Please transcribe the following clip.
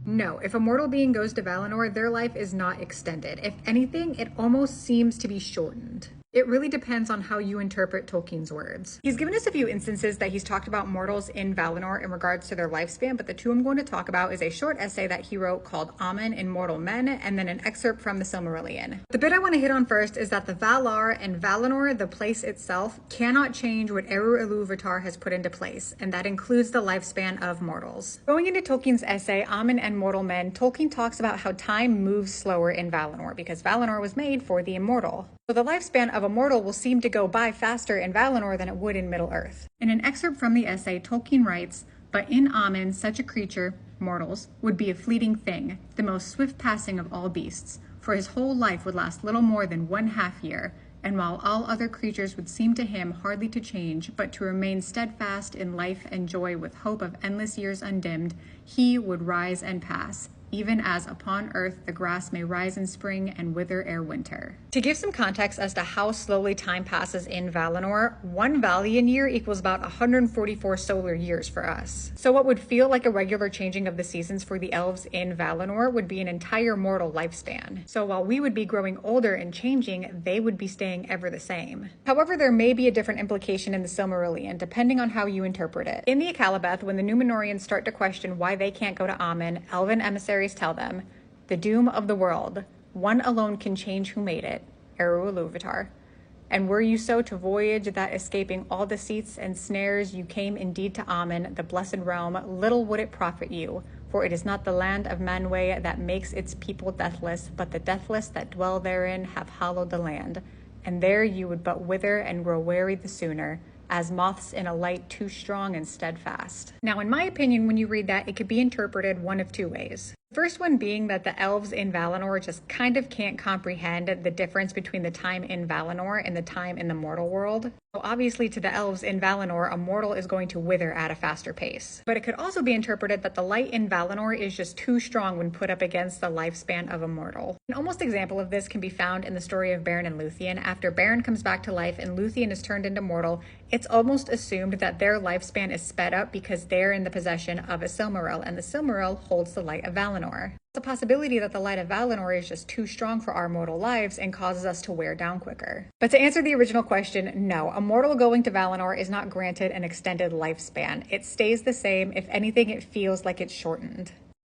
No, if a mortal being goes to Valinor, their life is not extended. If anything, it almost seems to be shortened. It really depends on how you interpret Tolkien's words. He's given us a few instances that he's talked about mortals in Valinor in regards to their lifespan, but the two I'm going to talk about is a short essay that he wrote called Aman in Mortal Men, and then an excerpt from the Silmarillion. The bit I want to hit on first is that the Valar and Valinor, the place itself, cannot change what Eru Ilúvatar has put into place, and that includes the lifespan of mortals. Going into Tolkien's essay, Aman and Mortal Men, Tolkien talks about how time moves slower in Valinor because Valinor was made for the immortal. So the lifespan of a mortal will seem to go by faster in Valinor than it would in Middle-earth. In an excerpt from the essay, Tolkien writes, "But in Aman, such a creature, mortals, would be a fleeting thing, the most swift passing of all beasts, for his whole life would last little more than 1/2 year, and while all other creatures would seem to him hardly to change, but to remain steadfast in life and joy with hope of endless years undimmed, he would rise and pass, even as upon earth the grass may rise in spring and wither ere winter." To give some context as to how slowly time passes in Valinor, 1 Valian year equals about 144 solar years for us. So what would feel like a regular changing of the seasons for the elves in Valinor would be an entire mortal lifespan. So while we would be growing older and changing, they would be staying ever the same. However, there may be a different implication in the Silmarillion, depending on how you interpret it. In the Akalabeth, when the Númenóreans start to question why they can't go to Aman, elven emissaries tell them, "The doom of the world, one alone can change who made it, Eru Ilúvatar. And were you so to voyage that escaping all deceits and snares you came indeed to Aman, the blessed realm, little would it profit you, for it is not the land of Manwë that makes its people deathless, but the deathless that dwell therein have hallowed the land, and there you would but wither and grow weary the sooner, as moths in a light too strong and steadfast." Now, in my opinion, when you read that, it could be interpreted one of two ways. The first one being that the elves in Valinor just kind of can't comprehend the difference between the time in Valinor and the time in the mortal world. So obviously to the elves in Valinor, a mortal is going to wither at a faster pace. But it could also be interpreted that the light in Valinor is just too strong when put up against the lifespan of a mortal. An almost example of this can be found in the story of Beren and Luthien. After Beren comes back to life and Luthien is turned into mortal, it's almost assumed that their lifespan is sped up because they're in the possession of a Silmaril, and the Silmaril holds the light of Valinor. It's a possibility that the light of Valinor is just too strong for our mortal lives and causes us to wear down quicker. But to answer the original question, no, a mortal going to Valinor is not granted an extended lifespan. It stays the same. If anything, it feels like it's shortened.